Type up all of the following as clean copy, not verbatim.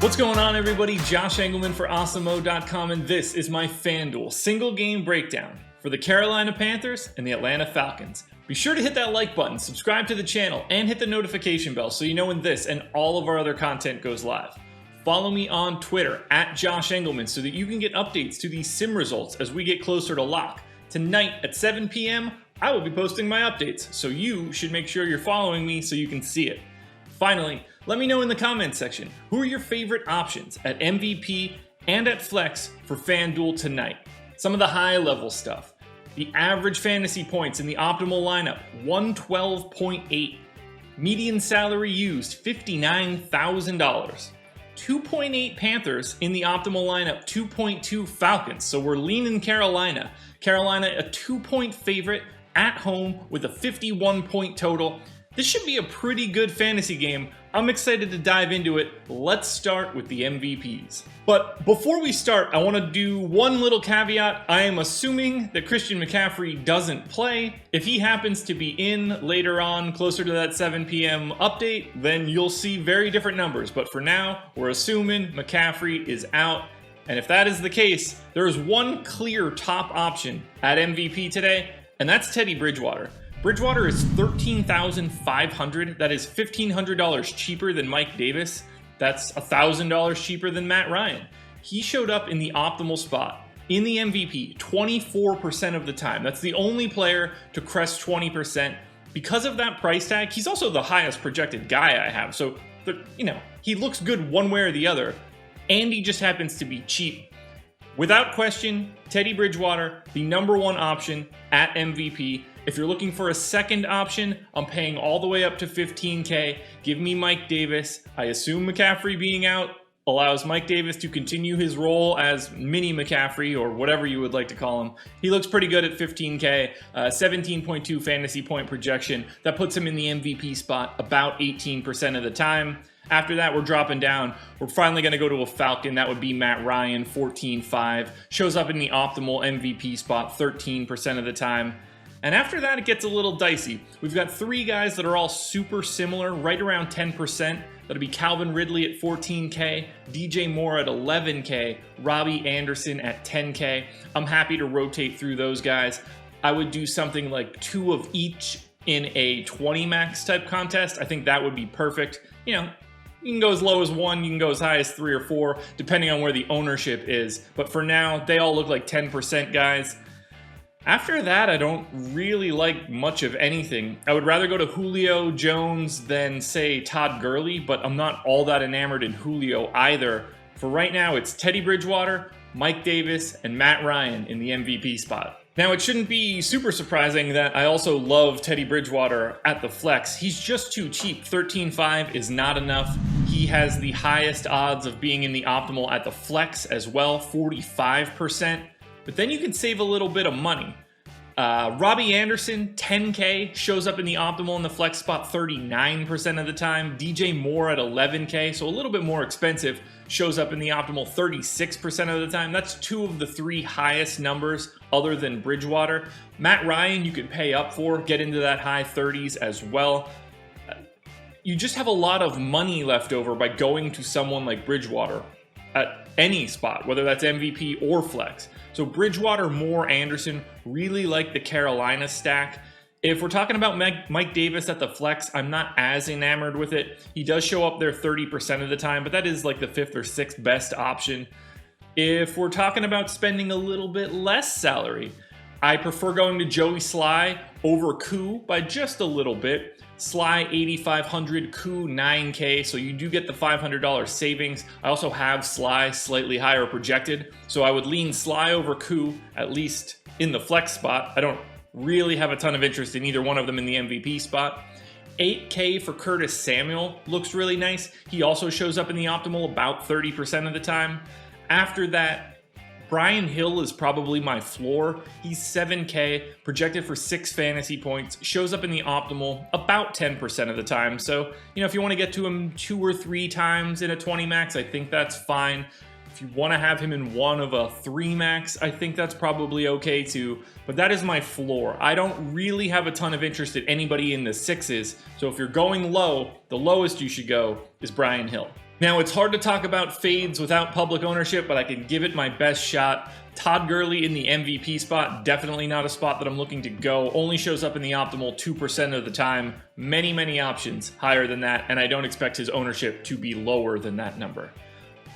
What's going on, everybody? Josh Engleman for Awesemo.com, and this is my FanDuel single-game breakdown for the Carolina Panthers and the Atlanta Falcons. Be sure to hit that like button, subscribe to the channel, and hit the notification bell so you know when this and all of our other content goes live. Follow me on Twitter at Josh Engleman so that you can get updates to these sim results as we get closer to lock. Tonight at 7 p.m., I will be posting my updates, so you should make sure you're following me so you can see it. Finally, let me know in the comments section, who are your favorite options at MVP and at Flex for FanDuel tonight? Some of the high-level stuff. The average fantasy points in the optimal lineup, 112.8. Median salary used, $59,000. 2.8 Panthers in the optimal lineup, 2.2 Falcons. So we're leaning Carolina. Carolina, a 2-point favorite at home with a 51-point total. This should be a pretty good fantasy game. I'm excited to dive into it. Let's start with the MVPs. But before we start, I want to do one little caveat. I am assuming that Christian McCaffrey doesn't play. If he happens to be in later on, closer to that 7 p.m. update, then you'll see very different numbers. But for now, we're assuming McCaffrey is out. And if that is the case, there is one clear top option at MVP today, and that's Teddy Bridgewater. Bridgewater is $13,500. That is $1,500 cheaper than Mike Davis. That's $1,000 cheaper than Matt Ryan. He showed up in the optimal spot in the MVP 24% of the time. That's the only player to crest 20%. Because of that price tag, he's also the highest projected guy I have. So, he looks good one way or the other, and he just happens to be cheap. Without question, Teddy Bridgewater, the number one option at MVP. If you're looking for a second option, I'm paying all the way up to $15K. Give me Mike Davis. I assume McCaffrey being out allows Mike Davis to continue his role as mini McCaffrey, or whatever you would like to call him. He looks pretty good at $15K, 17.2 fantasy point projection. That puts him in the MVP spot about 18% of the time. After that, we're dropping down. We're finally going to go to a Falcon. That would be Matt Ryan, 14.5. Shows up in the optimal MVP spot 13% of the time. And after that, it gets a little dicey. We've got three guys that are all super similar, right around 10%. That'll be Calvin Ridley at 14K, DJ Moore at 11K, Robbie Anderson at 10K. I'm happy to rotate through those guys. I would do something like two of each in a 20 max type contest. I think that would be perfect. You can go as low as 1, you can go as high as 3 or 4, depending on where the ownership is. But for now, they all look like 10% guys. After that, I don't really like much of anything. I would rather go to Julio Jones than, say, Todd Gurley, but I'm not all that enamored in Julio either. For right now, it's Teddy Bridgewater, Mike Davis, and Matt Ryan in the MVP spot. Now, it shouldn't be super surprising that I also love Teddy Bridgewater at the flex. He's just too cheap. 13.5 is not enough. He has the highest odds of being in the optimal at the flex as well, 45%. But then you can save a little bit of money. Robbie Anderson, 10K, shows up in the optimal in the flex spot 39% of the time. DJ Moore at 11K, so a little bit more expensive, shows up in the optimal 36% of the time. That's two of the three highest numbers other than Bridgewater. Matt Ryan, you could pay up for, get into that high 30s as well. You just have a lot of money left over by going to someone like Bridgewater at any spot, whether that's MVP or flex. So Bridgewater, Moore, Anderson, really like the Carolina stack. If we're talking about Mike Davis at the flex, I'm not as enamored with it. He does show up there 30% of the time, but that is like the 5th or 6th best option. If we're talking about spending a little bit less salary, I prefer going to Joey Sly over Koo by just a little bit. Sly 8,500, Koo 9K, so you do get the $500 savings. I also have Sly slightly higher projected, so I would lean Sly over Koo, at least in the flex spot. I don't really have a ton of interest in either one of them in the MVP spot. 8K for Curtis Samuel looks really nice. He also shows up in the optimal about 30% of the time. After that, Brian Hill is probably my floor. He's 7K, projected for 6 fantasy points, shows up in the optimal about 10% of the time. So, if you want to get to him 2 or 3 times in a 20 max, I think that's fine. If you want to have him in one of a 3 max, I think that's probably okay too. But that is my floor. I don't really have a ton of interest in anybody in the 6s. So if you're going low, the lowest you should go is Brian Hill. Now, it's hard to talk about fades without public ownership, but I can give it my best shot. Todd Gurley in the MVP spot, definitely not a spot that I'm looking to go. Only shows up in the optimal 2% of the time. Many options higher than that, and I don't expect his ownership to be lower than that number.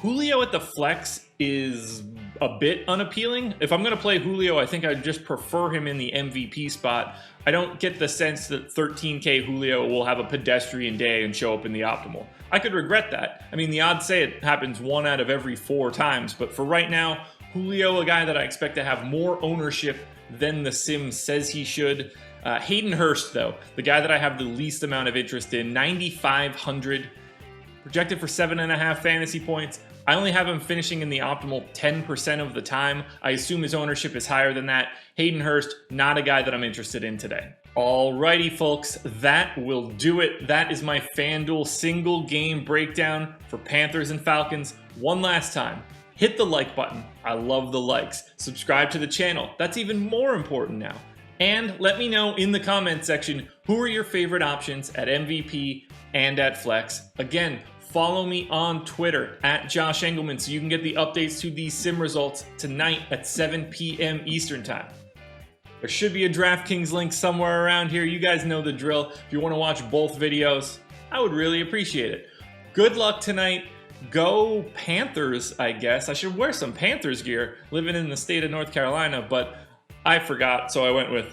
Julio at the flex is a bit unappealing. If I'm going to play Julio, I think I'd just prefer him in the MVP spot. I don't get the sense that 13K Julio will have a pedestrian day and show up in the optimal. I could regret that. I mean, the odds say it happens 1 out of every 4 times, but for right now, Julio, a guy that I expect to have more ownership than the sim says he should. Hayden Hurst, though, the guy that I have the least amount of interest in, 9,500, projected for 7.5 fantasy points. I only have him finishing in the optimal 10% of the time. I assume his ownership is higher than that. Hayden Hurst, not a guy that I'm interested in today. Alrighty, folks, that will do it. That is my FanDuel single game breakdown for Panthers and Falcons. One last time, hit the like button. I love the likes. Subscribe to the channel. That's even more important now. And let me know in the comment section, who are your favorite options at MVP and at Flex? Again, follow me on Twitter at Josh Engleman so you can get the updates to these sim results tonight at 7 p.m. Eastern Time. There should be a DraftKings link somewhere around here. You guys know the drill. If you want to watch both videos, I would really appreciate it. Good luck tonight. Go Panthers, I guess. I should wear some Panthers gear living in the state of North Carolina, but I forgot, so I went with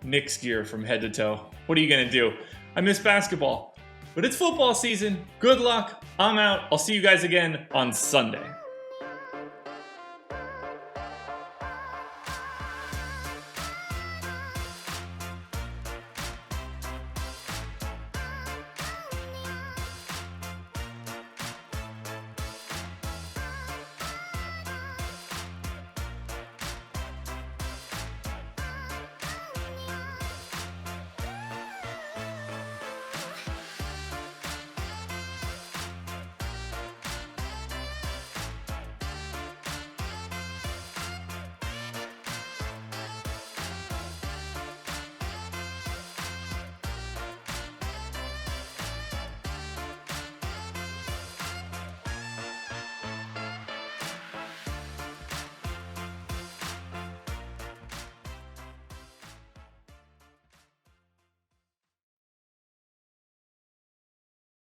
Knicks gear from head to toe. What are you going to do? I miss basketball. But it's football season. Good luck. I'm out. I'll see you guys again on Sunday.